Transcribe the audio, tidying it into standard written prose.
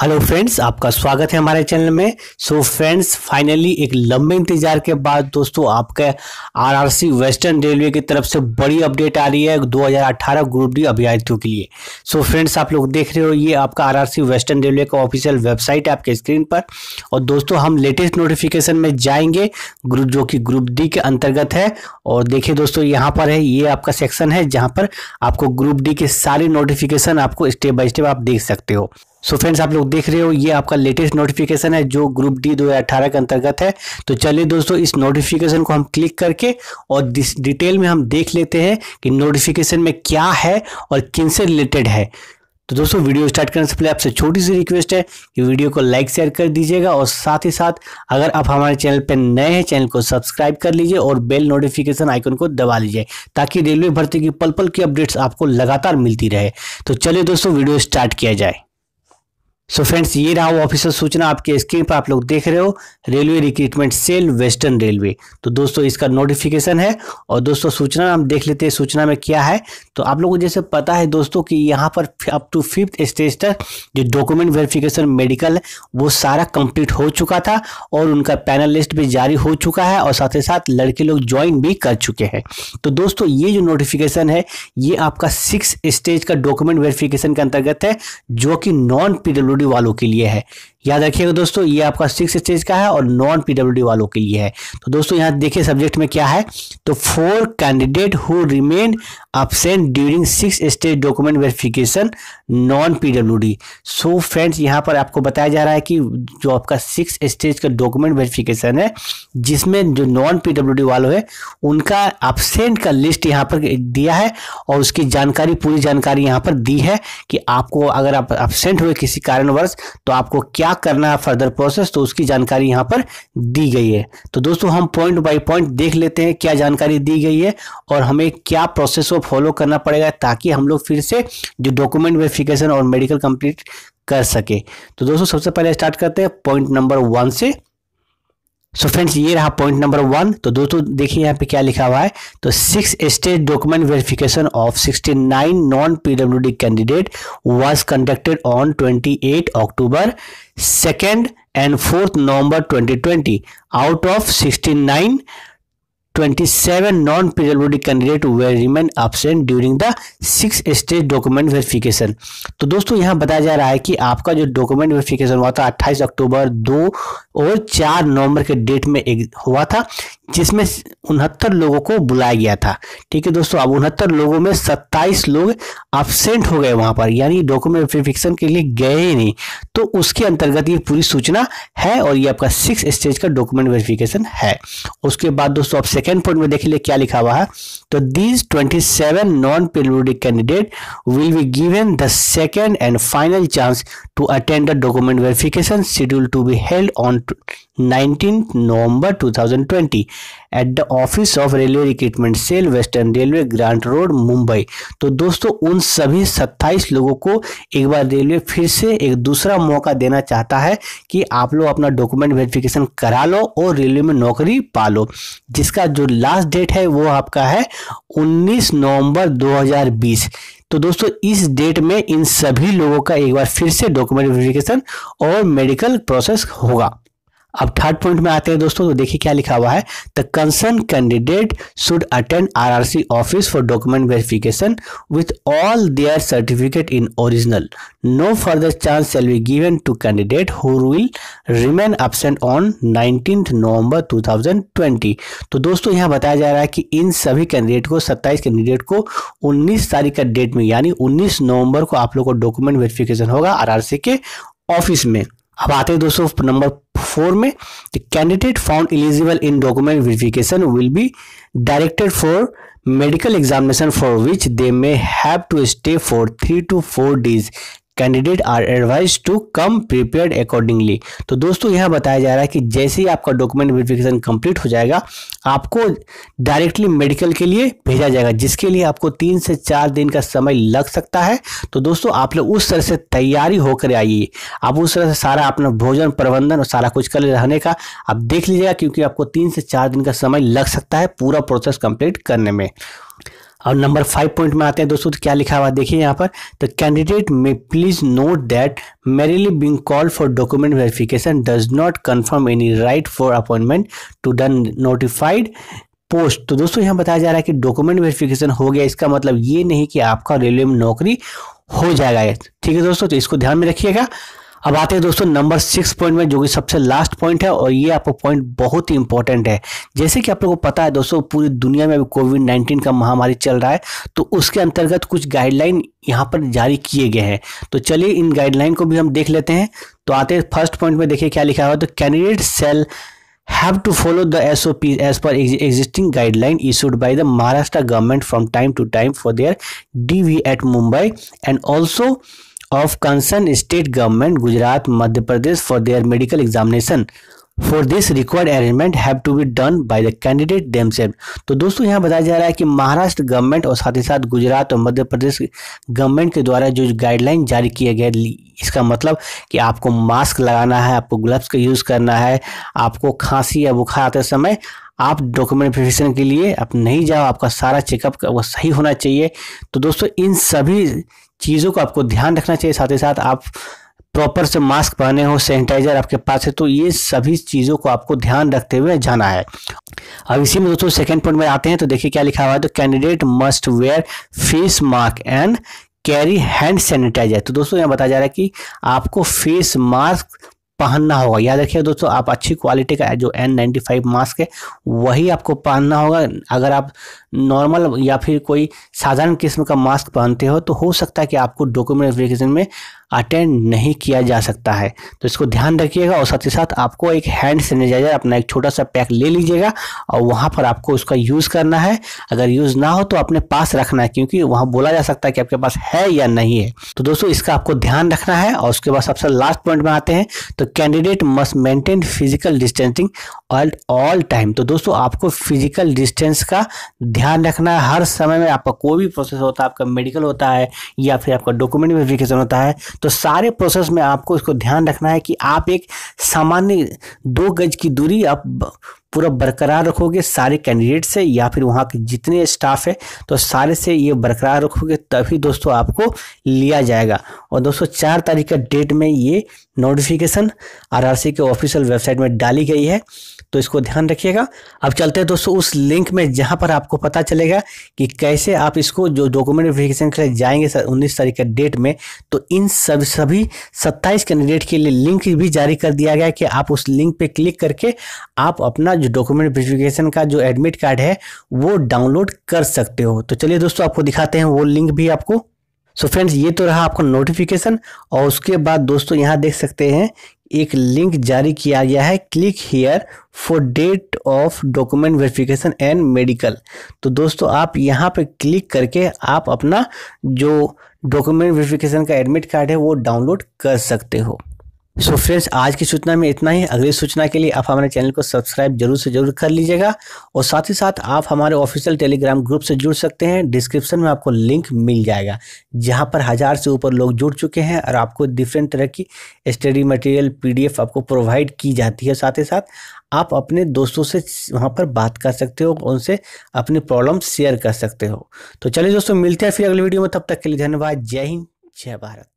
Hello friends, आपका स्वागत है हमारे चैनल में। सो फ्रेंड्स, फाइनली एक लंबे इंतजार के बाद दोस्तों आपके आरआरसी वेस्टर्न रेलवे की तरफ से बड़ी अपडेट आ रही है 2018 ग्रुप डी अभ्यर्थियों के लिए। सो फ्रेंड्स, आप लोग देख रहे हो ये आपका आरआरसी वेस्टर्न रेलवे का ऑफिशियल वेबसाइट है आपके स्क्रीन पर। और दोस्तों हम लेटेस्ट नोटिफिकेशन में जाएंगे जो कि ग्रुप डी के अंतर्गत है। और देखिए दोस्तों, यहाँ पर है ये आपका सेक्शन है जहाँ पर आपको ग्रुप डी के सारे नोटिफिकेशन आपको स्टेप बाय स्टेप आप देख सकते हो। सो फ्रेंड्स, आप लोग देख रहे हो ये आपका लेटेस्ट नोटिफिकेशन है जो ग्रुप डी 2018 के अंतर्गत है। तो चलिए दोस्तों, इस नोटिफिकेशन को हम क्लिक करके और डिटेल में हम देख लेते हैं कि नोटिफिकेशन में क्या है और किन से रिलेटेड है। तो दोस्तों, वीडियो स्टार्ट करने से पहले आपसे छोटी सी रिक्वेस्ट है कि वीडियो को लाइक शेयर कर दीजिएगा और साथ ही साथ अगर आप हमारे चैनल पर नए हैं, चैनल को सब्सक्राइब कर लीजिए और बेल नोटिफिकेशन आइकन को दबा लीजिए ताकि रेलवे भर्ती की पल पल की अपडेट्स आपको लगातार मिलती रहे। तो चलिए दोस्तों, वीडियो स्टार्ट किया जाए। सो फ्रेंड्स, ये रहा वो ऑफिशियल सूचना आपके स्क्रीन पर आप लोग देख रहे हो, railway recruitment cell western railway. तो दोस्तों इसका नोटिफिकेशन है। और दोस्तों सूचना हम देख लेते हैं, सूचना में क्या है। तो आप लोगों को जैसे पता है दोस्तों कि यहाँ पर अप टू 5th स्टेज तक जो डॉक्यूमेंट वेरिफिकेशन मेडिकल है वो सारा कंप्लीट हो चुका था और उनका पैनल लिस्ट भी जारी हो चुका है और साथ ही साथ लड़के लोग ज्वाइन भी कर चुके हैं। तो दोस्तों ये जो नोटिफिकेशन है ये आपका 6th स्टेज का डॉक्यूमेंट वेरिफिकेशन के अंतर्गत है जो कि नॉन पीडब्ल्यूडी वालों के लिए है। याद रखिएगा दोस्तों, ये आपका 6th स्टेज का है और नॉन पीडब्ल्यूडी वालों के लिए है। तो दोस्तों यहाँ देखिए सब्जेक्ट में क्या है। तो 4 candidate who remain absent during 6th stage document verification non PWD. So friends, यहाँ पर आपको बताया जा रहा है कि जो आपका 6th स्टेज का डॉक्यूमेंट वेरिफिकेशन है जिसमें जो नॉन पीडब्ल्यूडी वालों है उनका एब्सेंट का लिस्ट यहाँ पर दिया है और उसकी जानकारी, पूरी जानकारी यहाँ पर दी है कि आपको अगर आप एब्सेंट हुए किसी कारणवश तो आपको क्या करना है फर्दर प्रोसेस, तो उसकी जानकारी यहाँ पर दी गई है। तो दोस्तों हम पॉइंट बाय पॉइंट देख लेते हैं क्या जानकारी दी गई है और हमें क्या प्रोसेस को फॉलो करना पड़ेगा ताकि हम लोग फिर से जो डॉक्यूमेंट वेरिफिकेशन और मेडिकल कंप्लीट कर सके। तो दोस्तों सबसे पहले स्टार्ट करते हैं पॉइंट नंबर 1 से। सो फ्रेंड्स, ये रहा पॉइंट नंबर 1। तो दोस्तों देखिए यहाँ पे क्या लिखा हुआ है। तो 6th stage document verification of 69 non PWD candidate was conducted on 28 October 2nd and 4th November 2020. Out of 69, 27 non-PWD candidate were remain absent during the 6th stage document verification। तो दोस्तों यहाँ बताया जा रहा है कि आपका जो डॉक्यूमेंट वेरिफिकेशन हुआ था 28 अक्टूबर 2 और 4 नवंबर के डेट में एक हुआ था जिसमें 69 लोगों को बुलाया गया था। ठीक है दोस्तों, अब 69 लोगों में 27 लोग एब्सेंट हो गए वहां पर, यानी डॉक्यूमेंट वेरिफिकेशन के लिए गए ही नहीं। तो उसके अंतर्गत ये पूरी सूचना है और ये आपका 6th स्टेज का डॉक्यूमेंट वेरिफिकेशन है। उसके बाद दोस्तों आप सेकेंड पॉइंट में देखिए क्या लिखा हुआ है। तो these 27 non periodic candidate will be given the second and final chance to attend the document verification schedule to be held on 19 November 2020 at the office of railway recruitment cell western railway grant road Mumbai. तो दोस्तों उन सभी 27 लोगों को एक बार railway फिर से एक दूसरा मौका देना चाहता है कि आप लोग अपना डॉक्यूमेंट वेरिफिकेशन करा लो और रेलवे में नौकरी पा लो, जिसका जो लास्ट डेट है वो आपका है 19 नवंबर 2020। तो दोस्तों इस डेट में इन सभी लोगों का एक बार फिर से डॉक्यूमेंट वेरिफिकेशन और मेडिकल प्रोसेस होगा। अब थर्ड पॉइंट में आते हैं दोस्तों। तो देखिए क्या लिखा हुआ है। The concern candidate should attend RRC office for document verification with all their certificate in original. No further chance shall be given to candidate who will remain absent on 19 November 2020। तो दोस्तों यहाँ बताया जा रहा है कि इन सभी कैंडिडेट को 27 कैंडिडेट को 19 तारीख का डेट में यानी 19 नवंबर को आप लोग को डॉक्यूमेंट वेरिफिकेशन होगा आरआरसी के ऑफिस में। अब आते हैं दोस्तों नंबर 4 में। The candidate found eligible in document verification will be directed for medical examination for which they may have to stay for 3 to 4 days। Candidate are advise to come prepared accordingly. तो दोस्तों यहाँ बताया जा रहा है कि जैसे ही आपका डॉक्यूमेंट वेरिफिकेशन कंप्लीट हो जाएगा आपको डायरेक्टली मेडिकल के लिए भेजा जाएगा, जिसके लिए आपको 3 से 4 दिन का समय लग सकता है। तो दोस्तों आप लोग उस तरह से तैयारी होकर आइए, आप उस तरह से सारा अपना भोजन प्रबंधन और सारा कुछ कर रहने का आप देख लीजिएगा, क्योंकि आपको 3 से 4 दिन का समय लग सकता है पूरा प्रोसेस कंप्लीट करने में। और नंबर 5 पॉइंट में आते हैं दोस्तों, तो क्या लिखा हुआ देखिए यहाँ पर, द कैंडिडेट में please note that merely being called for document verification does not confirm any right for appointment to the notified post. तो दोस्तों यहाँ बताया जा रहा है कि डॉक्यूमेंट वेरिफिकेशन हो गया, इसका मतलब ये नहीं कि आपका रेलवे में नौकरी हो जाएगा। ठीक है दोस्तों, तो इसको ध्यान में रखिएगा। अब आते हैं दोस्तों नंबर 6 पॉइंट में, जो कि सबसे लास्ट पॉइंट है, और ये आपको पॉइंट बहुत ही इंपॉर्टेंट है। जैसे कि आप लोगों को पता है दोस्तों, पूरी दुनिया में अभी कोविड-19 का महामारी चल रहा है, तो उसके अंतर्गत कुछ गाइडलाइन यहाँ पर जारी किए गए हैं। तो चलिए इन गाइडलाइन को भी हम देख लेते हैं। तो आते हैं फर्स्ट पॉइंट में, देखिए क्या लिखा हुआ है, तो कैंडिडेट सेल have to follow the SOP as per existing guideline issued by the Maharashtra government from time to time for their DV at Mumbai and also of concerned state government Gujarat, Madhya Pradesh for their medical examination. For this required arrangement have to be done by the candidate themselves. तो दोस्तों यहाँ बताया जा रहा है कि Maharashtra government और साथ ही साथ गुजरात और मध्य प्रदेश गवर्नमेंट के द्वारा जो गाइडलाइन जारी किए गए, इसका मतलब कि आपको मास्क लगाना है, आपको ग्लव्स का यूज़ करना है, आपको खांसी या बुखार आते समय आप डॉक्यूमेंट वेरिफिकेशन के लिए आप नहीं जाओ, आपका सारा चेकअप वो सही होना चाहिए। तो दोस्तों इन सभी चीज़ों को आपको ध्यान रखना चाहिए, साथ ही साथ आप प्रॉपर से मास्क पहने हो, सैनिटाइजर आपके पास है, तो ये सभी चीज़ों को आपको ध्यान रखते हुए जाना है। अब इसी में दोस्तों सेकंड पॉइंट में आते हैं, तो देखिए क्या लिखा हुआ है, तो candidate must wear face mask and carry hand sanitiser. तो दोस्तों यहाँ बताया जा रहा है कि आपको फेस मास्क पहनना होगा। याद रखिए दोस्तों, आप अच्छी क्वालिटी का जो N95 मास्क है वही आपको पहनना होगा। अगर आप नॉर्मल या फिर कोई साधारण किस्म का मास्क पहनते हो तो हो सकता है कि आपको डॉक्यूमेंट वेरिफिकेशन में अटेंड नहीं किया जा सकता है। तो इसको ध्यान रखिएगा। और साथ ही साथ आपको एक हैंड सैनिटाइजर अपना एक छोटा सा पैक ले लीजिएगा और वहाँ पर आपको उसका यूज़ करना है। अगर यूज़ ना हो तो अपने पास रखना है, क्योंकि वहाँ बोला जा सकता है कि आपके पास है या नहीं है। तो दोस्तों इसका आपको ध्यान रखना है। और उसके बाद सबसे लास्ट पॉइंट में आते हैं, तो candidate must maintain physical distancing all time. तो दोस्तों आपको फिजिकल डिस्टेंस का ध्यान रखना है हर समय में। आपका कोई भी प्रोसेस होता है, आपका मेडिकल होता है या फिर आपका डॉक्यूमेंट वेरिफिकेशन होता है, तो सारे प्रोसेस में आपको इसको ध्यान रखना है कि आप एक सामान्य 2 गज की दूरी आप पूरा बरकरार रखोगे सारे कैंडिडेट से, या फिर वहाँ के जितने स्टाफ है तो सारे से ये बरकरार रखोगे, तभी दोस्तों आपको लिया जाएगा। और दोस्तों 4 तारीख का डेट में ये नोटिफिकेशन आरआरसी के ऑफिशियल वेबसाइट में डाली गई है, तो इसको ध्यान रखिएगा। अब चलते हैं दोस्तों उस लिंक में जहाँ पर आपको पता चलेगा कि कैसे आप इसको जो डॉक्यूमेंट वेरिफिकेशन के लिए जाएंगे 19 तारीख का डेट में, तो इन सभी 27 कैंडिडेट के लिए लिंक भी जारी कर दिया गया कि आप उस लिंक पे क्लिक करके आप अपना जो डॉक्यूमेंट वेरिफिकेशन का जो एडमिट कार्ड है वो डाउनलोड कर सकते हो। तो चलिए दोस्तों आपको दिखाते हैं वो लिंक भी आपको। सो फ्रेंड्स ये तो रहा आपका नोटिफिकेशन, और उसके बाद दोस्तों यहाँ देख सकते हैं एक लिंक जारी किया गया है, click here for date of document verification and medical. तो दोस्तों आप यहाँ पे क्लिक करके आप अपना जो डॉक्यूमेंट वेरिफिकेशन का एडमिट कार्ड है वो डाउनलोड कर सकते हो। सो फ्रेंड्स आज की सूचना में इतना ही। अगली सूचना के लिए आप हमारे चैनल को सब्सक्राइब जरूर से जरूर कर लीजिएगा, और साथ ही साथ आप हमारे ऑफिशियल टेलीग्राम ग्रुप से जुड़ सकते हैं। डिस्क्रिप्शन में आपको लिंक मिल जाएगा, जहां पर 1000 से ऊपर लोग जुड़ चुके हैं और आपको डिफरेंट तरह की स्टडी मटेरियल PDF आपको प्रोवाइड की जाती है। साथ ही साथ आप अपने दोस्तों से वहाँ पर बात कर सकते हो, उनसे अपनी प्रॉब्लम शेयर कर सकते हो। तो चलिए दोस्तों मिलते हैं फिर अगली वीडियो में, तब तक के लिए धन्यवाद। जय हिंद, जय भारत।